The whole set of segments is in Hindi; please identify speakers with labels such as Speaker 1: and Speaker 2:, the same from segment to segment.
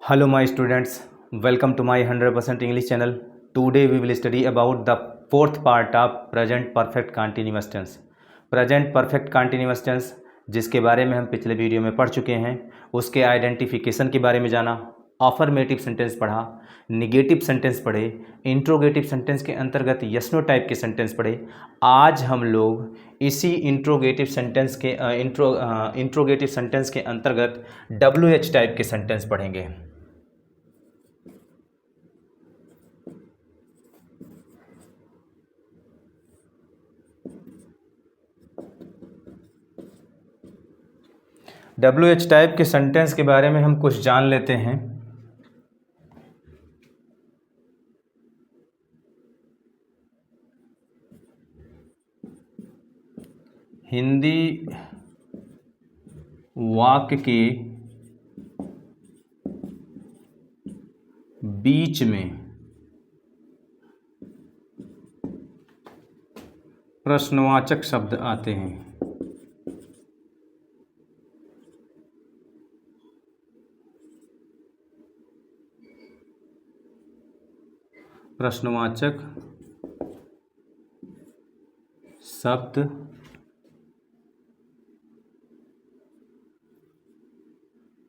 Speaker 1: Hello my students, welcome to my 100% English channel. Today we will study about the fourth part of present perfect continuous tense. Present perfect continuous tense जिसके बारे में हम पिछले वीडियो में पढ़ चुके हैं, उसके आइडेंटिफिकेशन के बारे में जाना, अफर्मेटिव सेंटेंस पढ़ा, निगेटिव सेंटेंस पढ़े, इंट्रोगेटिव सेंटेंस के अंतर्गत यस नो टाइप के सेंटेंस पढ़े। आज हम लोग इसी इंट्रोगेटिव सेंटेंस के अंतर्गत WH टाइप के सेंटेंस पढ़ेंगे। WH टाइप के सेंटेंस के बारे में हम कुछ जान लेते हैं। हिंदी वाक्य के बीच में प्रश्नवाचक शब्द आते हैं। प्रश्नवाचक शब्द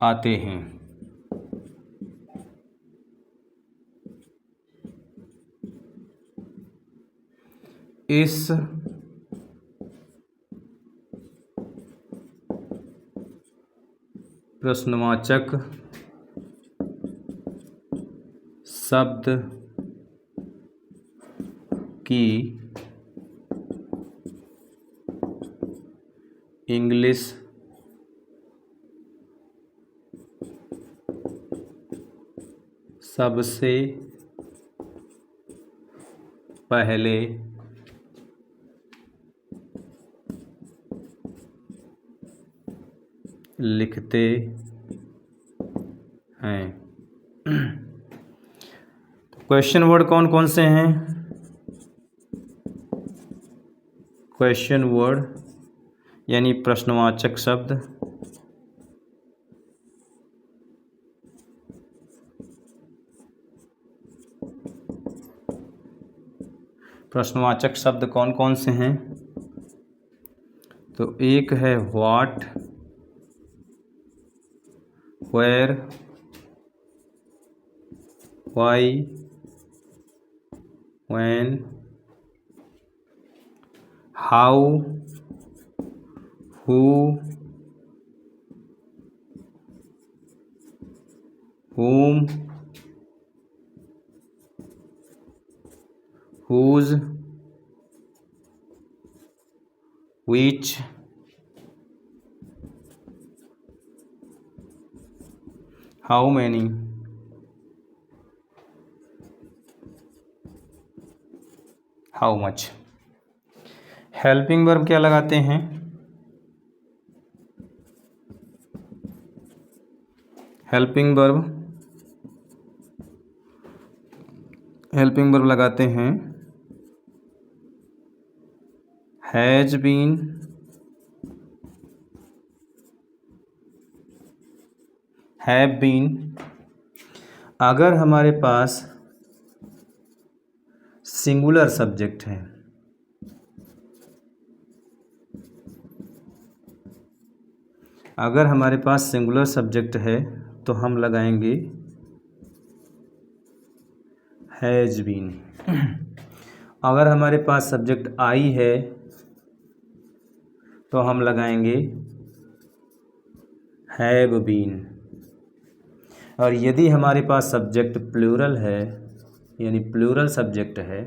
Speaker 1: आते हैं। इस प्रश्नवाचक शब्द की इंग्लिश सबसे पहले लिखते हैं। क्वेश्चन वर्ड कौन कौन से हैं? क्वेश्चन वर्ड यानी प्रश्नवाचक शब्द प्रश्नवाचक शब्द कौन कौन से हैं? तो एक है what, where, why, when, how, who, whom, whose, which, how many, how much। Helping verb क्या लगाते हैं? हेल्पिंग वर्ब लगाते हैं हैज बीन, हैव बीन। अगर हमारे पास सिंगुलर सब्जेक्ट है, अगर हमारे पास सिंगुलर सब्जेक्ट है तो हम लगाएंगे हैज बीन। अगर हमारे पास सब्जेक्ट आई है तो हम लगाएंगे हैव बीन। और यदि हमारे पास सब्जेक्ट प्लूरल है यानी प्लूरल सब्जेक्ट है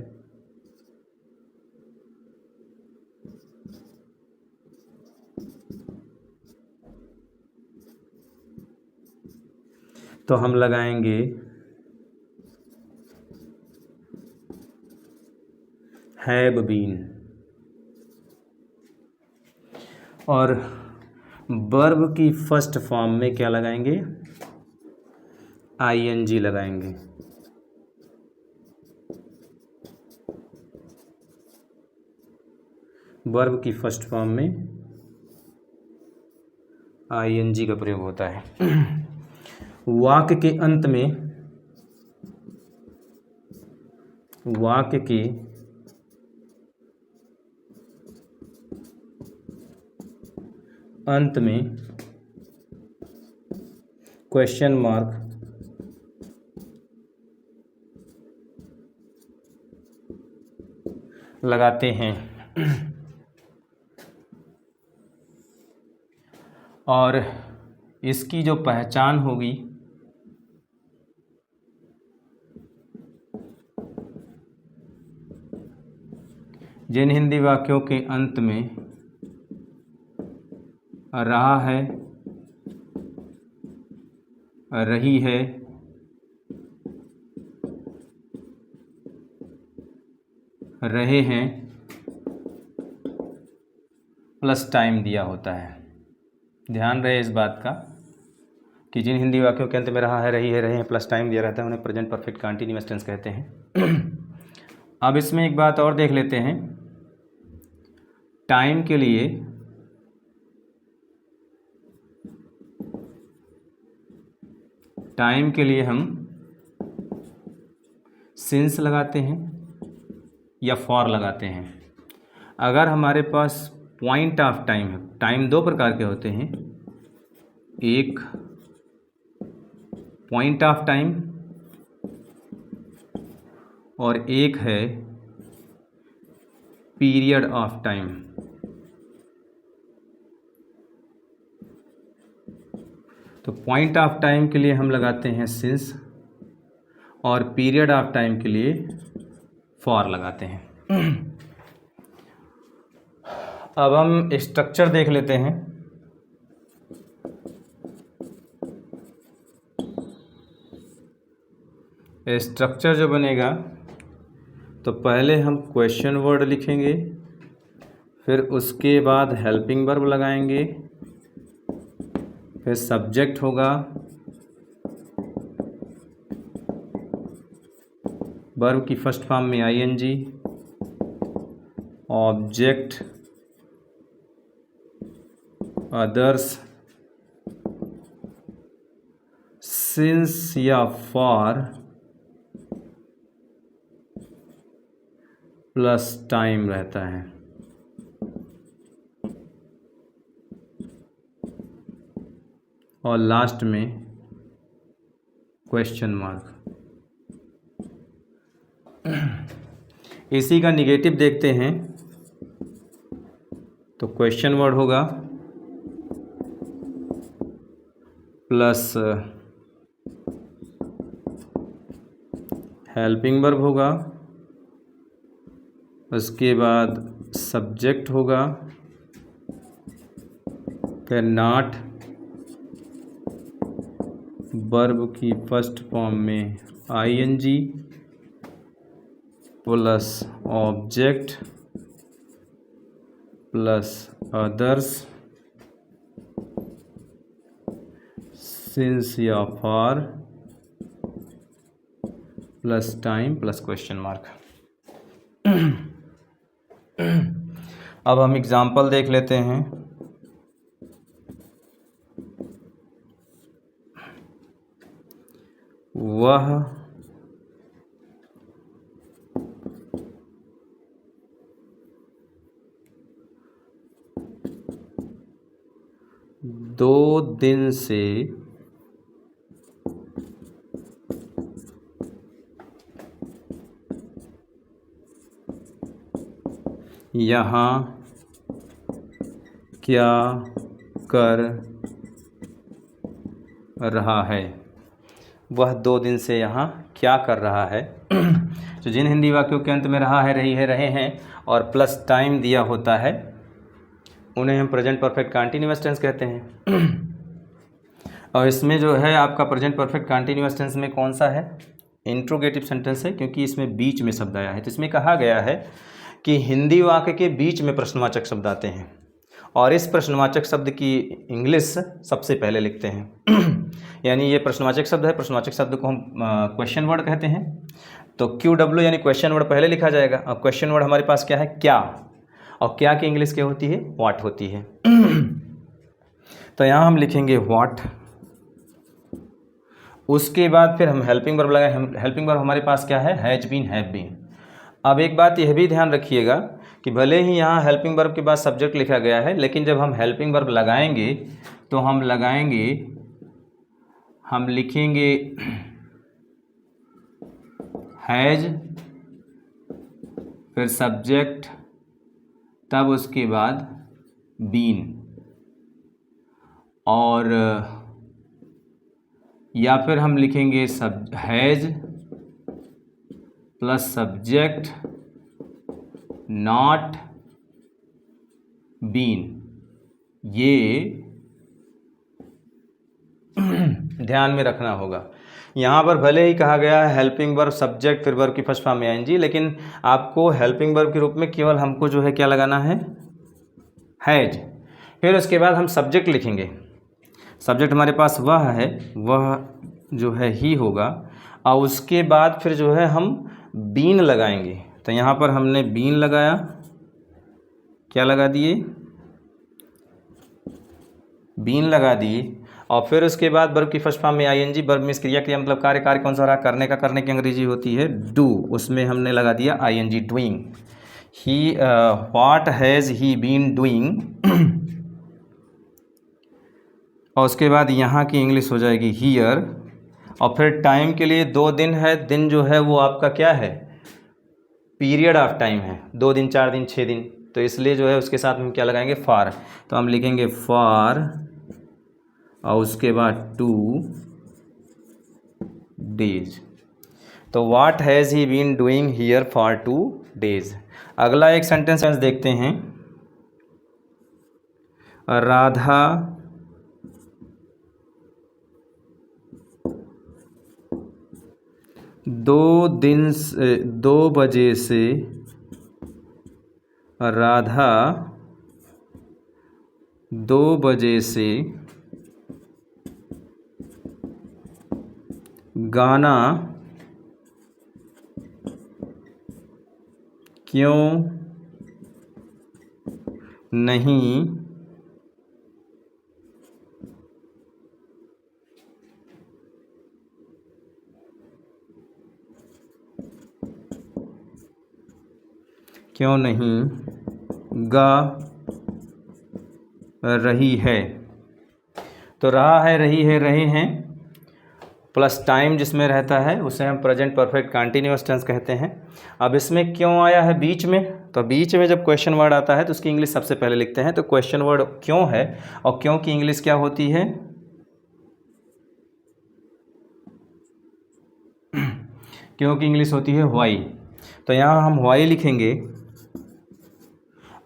Speaker 1: तो हम लगाएंगे हैव बीन। और वर्ब की फर्स्ट फॉर्म में क्या लगाएंगे? ING लगाएंगे। वर्ब की फर्स्ट फॉर्म में ING का प्रयोग होता है। वाक्य के अंत में, वाक्य के अंत में क्वेश्चन मार्क लगाते हैं और इसकी जो पहचान होगी जिन हिंदी वाक्यों के अंत में रहा है, रही है, रहे हैं प्लस टाइम दिया होता है। ध्यान रहे इस बात का कि जिन हिंदी वाक्यों के अंत में रहा है, रही है, रहे हैं प्लस टाइम दिया रहता है उन्हें प्रेजेंट परफेक्ट कंटीन्यूअस टेंस कहते हैं। अब इसमें एक बात और देख लेते हैं। टाइम के लिए हम सिंस लगाते हैं या फॉर लगाते हैं। अगर हमारे पास पॉइंट ऑफ टाइम है, टाइम दो प्रकार के होते हैं, एक पॉइंट ऑफ टाइम और एक है पीरियड ऑफ टाइम। तो पॉइंट ऑफ टाइम के लिए हम लगाते हैं सिंस और पीरियड ऑफ टाइम के लिए फॉर लगाते हैं। अब हम स्ट्रक्चर देख लेते हैं। स्ट्रक्चर जो बनेगा तो पहले हम क्वेश्चन वर्ड लिखेंगे, फिर उसके बाद हेल्पिंग वर्ब लगाएंगे, फिर सब्जेक्ट होगा, वर्ब की फर्स्ट फॉर्म में आईएनजी, ऑब्जेक्ट, अदर्स, सिंस या फॉर प्लस टाइम रहता है। और लास्ट में क्वेश्चन मार्क। इसी का निगेटिव देखते हैं तो क्वेश्चन वर्ड होगा प्लस हेल्पिंग वर्ब होगा, उसके बाद सब्जेक्ट होगा, फिर नॉट, वर्ब की फर्स्ट फॉर्म में ING plus object plus others, since या for plus time plus question mark. अब हम एग्जाम्पल देख लेते हैं। वह दो दिन से यहाँ क्या कर रहा है। वह 2 दिन से यहाँ क्या कर रहा है। तो जिन हिंदी वाक्यों के अंत में रहा है, रही है, रहे हैं और प्लस टाइम दिया होता है उन्हें हम प्रेजेंट परफेक्ट कंटीन्यूअस टेंस कहते हैं। और इसमें जो है आपका प्रेजेंट परफेक्ट कंटीन्यूअस टेंस में कौन सा है, इंट्रोगेटिव सेंटेंस है, क्योंकि इसमें बीच में शब्द आया है। तो इसमें कहा गया है कि हिंदी वाक्य के बीच में प्रश्नवाचक शब्द आते हैं और इस प्रश्नवाचक शब्द की इंग्लिश सबसे पहले लिखते हैं। यानी ये प्रश्नवाचक शब्द है, प्रश्नवाचक शब्द को हम क्वेश्चन वर्ड कहते हैं। तो QW यानी क्वेश्चन वर्ड पहले लिखा जाएगा। अब क्वेश्चन वर्ड हमारे पास क्या है, क्या, और क्या की इंग्लिश क्या होती है, व्हाट होती है। तो यहाँ हम लिखेंगे व्हाट, उसके बाद फिर हम हेल्पिंग वर्ब लगाए। हेल्पिंग वर्ब हमारे पास क्या है, हैज बीन, हैव बीन। अब एक बात यह भी ध्यान रखिएगा कि भले ही यहाँ हेल्पिंग वर्ब के बाद सब्जेक्ट लिखा गया है, लेकिन जब हम हेल्पिंग वर्ब लगाएंगे तो हम लिखेंगे हैज, फिर सब्जेक्ट, तब उसके बाद बीन, और या फिर हम लिखेंगे has plus subject not been. ये ध्यान में रखना होगा। यहाँ पर भले ही कहा गया है हेल्पिंग वर्ब सब्जेक्ट फिर वर्ब की फर्स्ट फॉर्म में आईएनजी, लेकिन आपको हेल्पिंग वर्ब के रूप में केवल हमको जो है क्या लगाना है, हैज। फिर उसके बाद हम सब्जेक्ट लिखेंगे। सब्जेक्ट हमारे पास वह जो है ही होगा, और उसके बाद फिर जो है हम बीन लगाएंगे। तो यहाँ पर हमने बीन लगाया, क्या लगा दिए, बीन लगा दिए। और फिर उसके बाद वर्ब की फर्स्ट फॉर्म में आईएनजी, वर्ब में क्रिया मतलब कार्य कौन सा रहा, करने की अंग्रेजी होती है डू, उसमें हमने लगा दिया ING, doing. He what has he been doing. और उसके बाद यहाँ की इंग्लिश हो जाएगी हियर। और फिर टाइम के लिए 2 दिन है, दिन जो है वो आपका क्या है, पीरियड ऑफ टाइम है, 2 दिन 4 दिन 6 दिन, तो इसलिए जो है उसके साथ हम क्या लगाएंगे, फॉर। तो हम लिखेंगे फॉर, और उसके बाद 2 डेज। तो what has he been doing here for 2 days. अगला एक सेंटेंस देखते हैं। राधा 2 बजे से, राधा 2 बजे से गाना क्यों नहीं गा रही है। तो रहा है, रही है, रहे हैं प्लस टाइम जिसमें रहता है उसे हम प्रेजेंट परफेक्ट कंटिन्यूअस टेंस कहते हैं। अब इसमें क्यों आया है बीच में, तो बीच में जब क्वेश्चन वर्ड आता है तो उसकी इंग्लिश सबसे पहले लिखते हैं। तो क्वेश्चन वर्ड क्यों है, और क्यों की इंग्लिश क्या होती है, क्यों की इंग्लिश होती है व्हाई। तो यहाँ हम व्हाई लिखेंगे,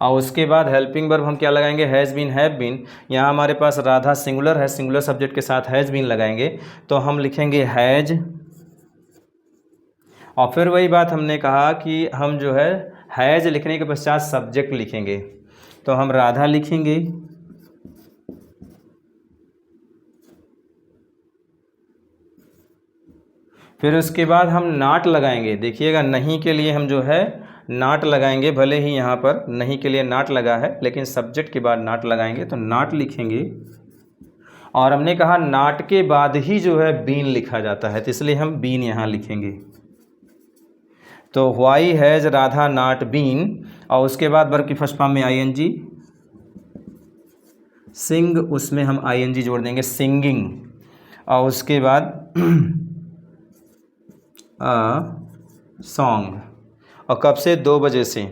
Speaker 1: और उसके बाद हेल्पिंग वर्ब हम क्या लगाएंगे, हैज़ बीन, हैव बीन। यहाँ हमारे पास राधा सिंगुलर है, सिंगुलर सब्जेक्ट के साथ हैज़ बीन लगाएंगे, तो हम लिखेंगे हैज। और फिर वही बात हमने कहा कि हम जो है हैज़ लिखने के पश्चात सब्जेक्ट लिखेंगे, तो हम राधा लिखेंगे, फिर उसके बाद हम नाट लगाएंगे। देखिएगा, नहीं के लिए हम जो है नाट लगाएंगे, भले ही यहाँ पर नहीं के लिए नाट लगा है, लेकिन सब्जेक्ट के बाद नाट लगाएंगे, तो नाट लिखेंगे। और हमने कहा नाट के बाद ही जो है बीन लिखा जाता है, तो इसलिए हम बीन यहाँ लिखेंगे। तो why has Radha not been, और उसके बाद वर्ब की फर्स्ट फॉर्म में आईएनजी, सिंग, उसमें हम आईएनजी जोड़ देंगे, सिंगिंग। और उसके बाद सॉन्ग। और कब से, 2 बजे से।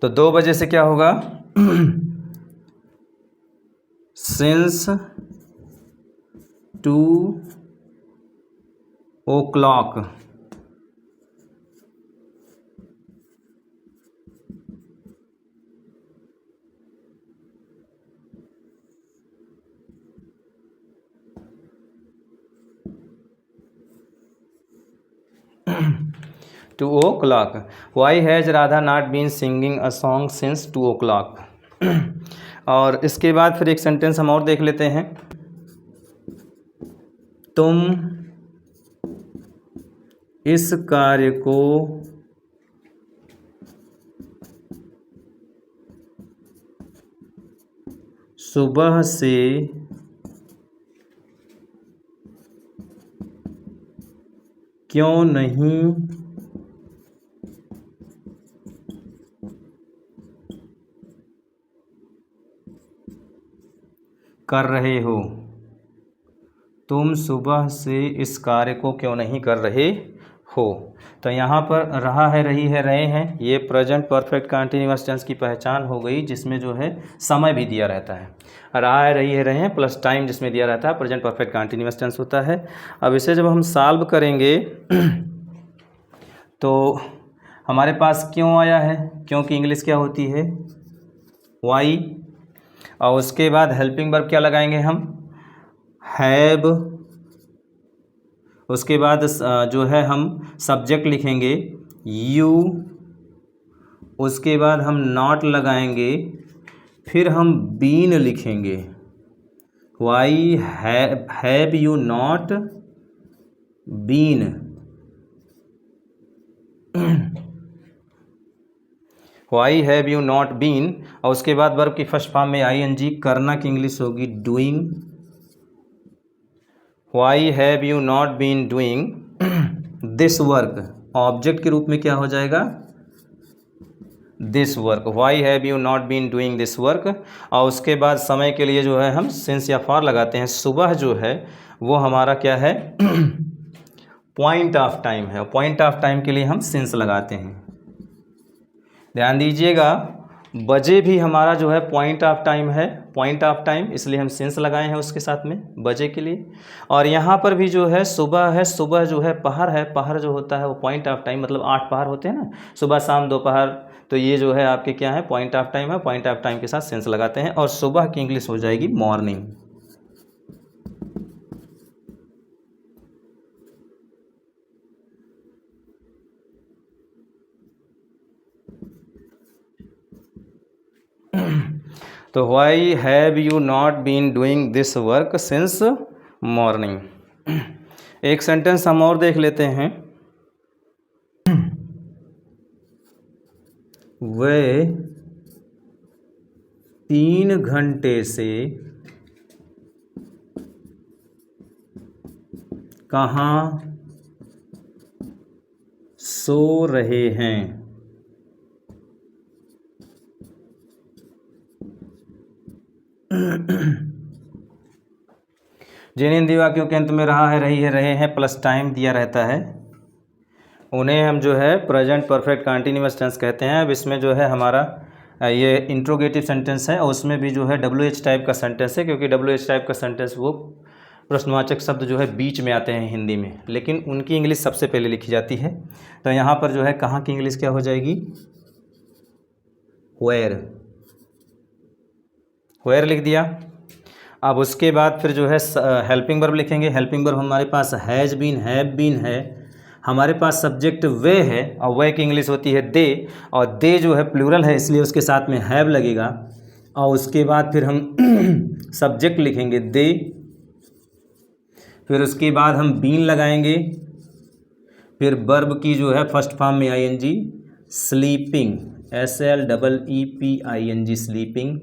Speaker 1: तो 2 बजे से क्या होगा, since 2 o'clock। Two o'clock. Why has Radha not been singing a song since 2 o'clock। और इसके बाद फिर एक सेंटेंस हम और देख लेते हैं। तुम इस कार्य को सुबह से क्यों नहीं कर रहे हो, तुम सुबह से इस कार्य को क्यों नहीं कर रहे हो। तो यहाँ पर रहा है, रही है, रहे हैं, ये प्रेजेंट परफेक्ट कंटीन्यूअस टेंस की पहचान हो गई, जिसमें जो है समय भी दिया रहता है। रहा है, रही है, रहे हैं प्लस टाइम जिसमें दिया रहता है, प्रेजेंट परफेक्ट कंटीन्यूअस टेंस होता है। अब इसे जब हम सॉल्व करेंगे तो हमारे पास क्यों आया है, क्योंकि इंग्लिश क्या होती है, वाई, और उसके बाद हेल्पिंग वर्ब क्या लगाएंगे हम, हैव, उसके बाद जो है हम सब्जेक्ट लिखेंगे यू, उसके बाद हम नॉट लगाएंगे, फिर हम बीन लिखेंगे, why have you not been, why have you not been, और उसके बाद वर्ब की फर्स्ट फॉर्म में आईएनजी, करना की इंग्लिश होगी doing, why have you not been doing this work, object के रूप में क्या हो जाएगा, this work, why have you not been doing this work, और उसके बाद समय के लिए जो है हम सिंस या फॉर लगाते हैं। सुबह जो है वो हमारा क्या है पॉइंट ऑफ टाइम है, पॉइंट ऑफ टाइम के लिए हम सिंस लगाते हैं। ध्यान दीजिएगा, बजे भी हमारा जो है पॉइंट ऑफ टाइम है, पॉइंट ऑफ टाइम, इसलिए हम सिंस लगाए हैं उसके साथ में बजे के लिए। और यहाँ पर भी जो है सुबह है, सुबह जो है पहर है, पहर जो होता है वो पॉइंट ऑफ टाइम, मतलब 8 पहर होते हैं ना, सुबह शाम दोपहर, तो ये जो है आपके क्या है पॉइंट ऑफ टाइम है, पॉइंट ऑफ टाइम के साथ सिंस लगाते हैं, और सुबह की इंग्लिश हो जाएगी मॉर्निंग। तो why have you not been doing this work since morning. एक सेंटेंस हम और देख लेते हैं, वे 3 घंटे से कहाँ सो रहे हैं। जिन हिंदी वाक्यों के अंत में रहा है, रही है, रहे हैं प्लस टाइम दिया रहता है, उन्हें हम जो है प्रेजेंट परफेक्ट कंटीन्यूअस टेंस कहते हैं। अब इसमें जो है हमारा ये इंट्रोगेटिव सेंटेंस है, और उसमें भी जो है WH टाइप का सेंटेंस है, क्योंकि WH टाइप का सेंटेंस वो प्रश्नवाचक शब्द जो है बीच में आते हैं हिंदी में, लेकिन उनकी इंग्लिश सबसे पहले लिखी जाती है। तो यहाँ पर जो है कहाँ की इंग्लिश क्या हो जाएगी, वेयर, वेयर लिख दिया। अब उसके बाद फिर जो है हेल्पिंग वर्ब लिखेंगे। हेल्पिंग वर्ब हमारे पास हैज़ बीन, हैव बीन है, हमारे पास सब्जेक्ट वे है, और वे की इंग्लिश होती है दे, और दे जो है प्लूरल है इसलिए उसके साथ में हैव लगेगा, और उसके बाद फिर हम सब्जेक्ट लिखेंगे दे, फिर उसके बाद हम बीन लगाएंगे, फिर वर्ब की जो है फर्स्ट फॉर्म में आईएनजी, स्लीपिंग, SLEEPING स्लीपिंग,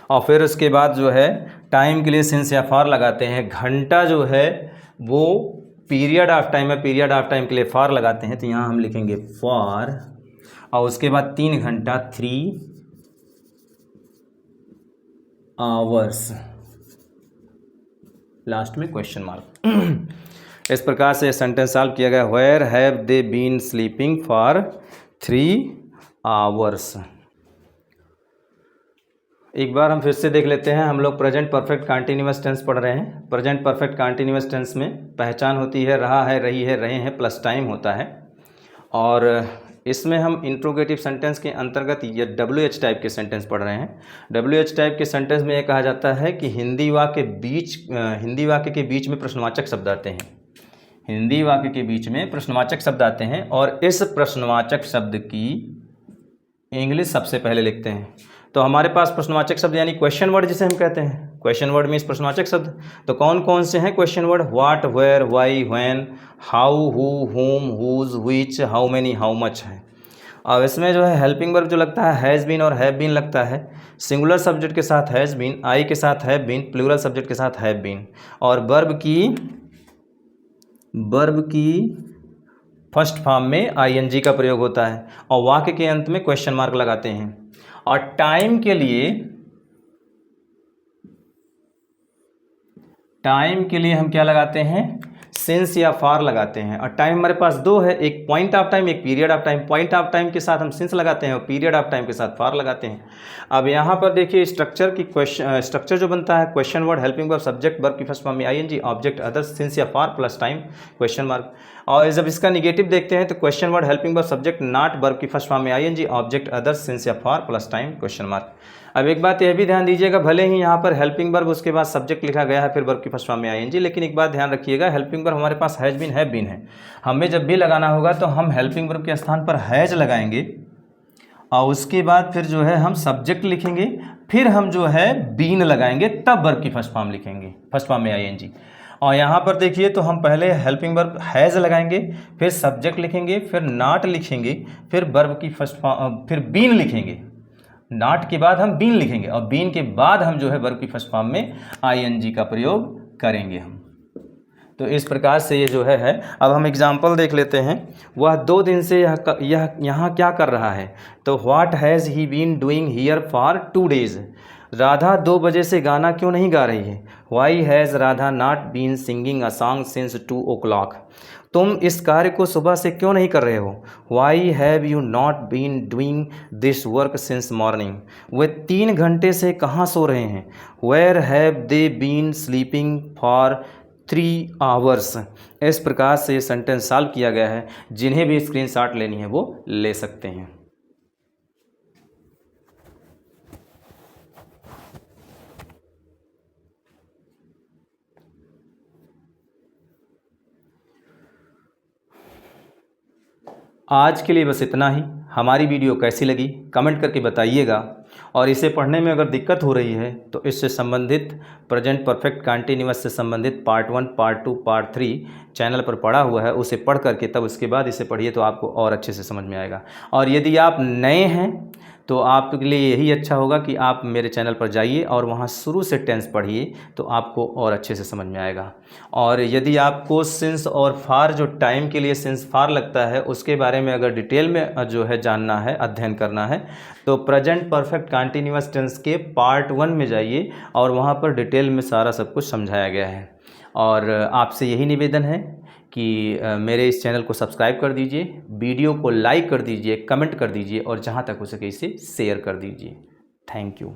Speaker 1: और फिर उसके बाद जो है टाइम के लिए सिंस या फॉर लगाते हैं। घंटा जो है वो पीरियड ऑफ टाइम है, पीरियड ऑफ टाइम के लिए फॉर लगाते हैं, तो यहाँ हम लिखेंगे फॉर, और उसके बाद 3 घंटा 3 आवर्स, लास्ट में क्वेश्चन मार्क। इस प्रकार से सेंटेंस सॉल्व किया गया, where have they been sleeping for 3 hours. एक बार हम फिर से देख लेते हैं, हम लोग प्रेजेंट परफेक्ट कंटीन्यूअस टेंस पढ़ रहे हैं। प्रेजेंट परफेक्ट कंटीन्यूअस टेंस में पहचान होती है रहा है, रही है, रहे हैं प्लस टाइम होता है, और इसमें हम इंट्रोगेटिव सेंटेंस के अंतर्गत ये WH टाइप के सेंटेंस पढ़ रहे हैं। WH टाइप के सेंटेंस में यह कहा जाता है कि हिंदी वाक्य के बीच में प्रश्नवाचक शब्द आते हैं, हिंदी वाक्य के बीच में प्रश्नवाचक शब्द आते हैं, और इस प्रश्नवाचक शब्द की इंग्लिश सबसे पहले लिखते हैं। तो हमारे पास प्रश्नवाचक शब्द यानी क्वेश्चन वर्ड जिसे हम कहते हैं, क्वेश्चन वर्ड मीन्स प्रश्नवाचक शब्द। तो कौन कौन से हैं question word, what, where, why, when, how, who, whom, whose, which, how many, how much है। अब इसमें जो है हेल्पिंग वर्ब जो लगता है हैज़ बीन और हैव बीन लगता है, सिंगुलर सब्जेक्ट के साथ हैज़ बीन, आई के साथ हैव बीन, प्लूरल सब्जेक्ट के साथ हैव बीन, और वर्ब की वर्ब की फर्स्ट फॉर्म में आईएनजी का प्रयोग होता है और वाक्य के अंत में क्वेश्चन मार्क लगाते हैं। और टाइम के लिए हम क्या लगाते हैं, सिंस या फॉर लगाते हैं। और टाइम हमारे पास दो है, एक पॉइंट ऑफ टाइम, एक period of time. Point of time के साथ हम सिंस लगाते हैं और पीरियड ऑफ टाइम के साथ फॉर लगाते हैं। अब यहाँ पर देखिए स्ट्रक्चर जो बनता है, question word, helping verb, subject, verb की फर्स्ट फॉर्म में आईएनजी, ऑब्जेक्ट अदर, सिंस या for plus time question mark. और जब इसका निगेटिव देखते हैं तो question word, helping verb, subject not, verb की फर्स्ट फॉर्म में आईएनजी, ऑब्जेक्ट अदर, सिंस या for plus time question mark. अब एक बात यह भी ध्यान दीजिएगा, भले ही यहाँ पर हेल्पिंग वर्ब उसके बाद सब्जेक्ट लिखा गया है, फिर वर्ब की फर्स्ट फॉर्म में आईएनजी, लेकिन एक बात ध्यान रखिएगा, हेल्पिंग वर्ब हमारे पास हैज बीन, हैव बीन है। हमें जब भी लगाना होगा तो हम हेल्पिंग वर्ब के स्थान पर हैज लगाएंगे और उसके बाद फिर जो है हम सब्जेक्ट लिखेंगे, फिर हम जो है बीन लगाएंगे, तब वर्ब की फर्स्ट फॉर्म लिखेंगे, फर्स्ट फॉर्म में आईएनजी। और यहाँ पर देखिए तो हम पहले हेल्पिंग वर्ब हैज़ लगाएंगे, फिर सब्जेक्ट लिखेंगे, फिर नॉट लिखेंगे, फिर वर्ब की फर्स्ट फॉर्म, फिर बीन लिखेंगे। नॉट के बाद हम बीन लिखेंगे और बीन के बाद हम जो है वर्ब की फर्स्ट फॉर्म में आईएनजी का प्रयोग करेंगे हम। तो इस प्रकार से ये जो है। अब हम एग्जाम्पल देख लेते हैं। वह 2 दिन से यहाँ क्या कर रहा है, तो what has he been doing here for 2 days। Radha 2 बजे से गाना क्यों नहीं गा रही है, why has Radha not been singing a song since 2 o'clock। तुम इस कार्य को सुबह से क्यों नहीं कर रहे हो, why have you not been doing this work since morning. वे 3 घंटे से कहाँ सो रहे हैं, where have they been sleeping for 3 hours। इस प्रकार से ये सेंटेंस सॉल्व किया गया है। जिन्हें भी स्क्रीनशॉट लेनी है वो ले सकते हैं। आज के लिए बस इतना ही। हमारी वीडियो कैसी लगी कमेंट करके बताइएगा, और इसे पढ़ने में अगर दिक्कत हो रही है तो इससे संबंधित प्रेजेंट परफेक्ट कंटिन्यूअस से संबंधित पार्ट 1, पार्ट 2, पार्ट 3 चैनल पर पढ़ा हुआ है, उसे पढ़ करके तब उसके बाद इसे पढ़िए तो आपको और अच्छे से समझ में आएगा। और यदि आप नए हैं तो आपके लिए यही अच्छा होगा कि आप मेरे चैनल पर जाइए और वहाँ शुरू से टेंस पढ़िए, तो आपको और अच्छे से समझ में आएगा। और यदि आपको सिंस और फार, जो टाइम के लिए सिंस फार लगता है, उसके बारे में अगर डिटेल में जो है जानना है, अध्ययन करना है, तो प्रेजेंट परफेक्ट कंटिन्यूअस टेंस के पार्ट 1 में जाइए और वहाँ पर डिटेल में सारा सब कुछ समझाया गया है। और आपसे यही निवेदन है कि मेरे इस चैनल को सब्सक्राइब कर दीजिए, वीडियो को लाइक कर दीजिए, कमेंट कर दीजिए और जहाँ तक हो सके इसे शेयर कर दीजिए। Thank you.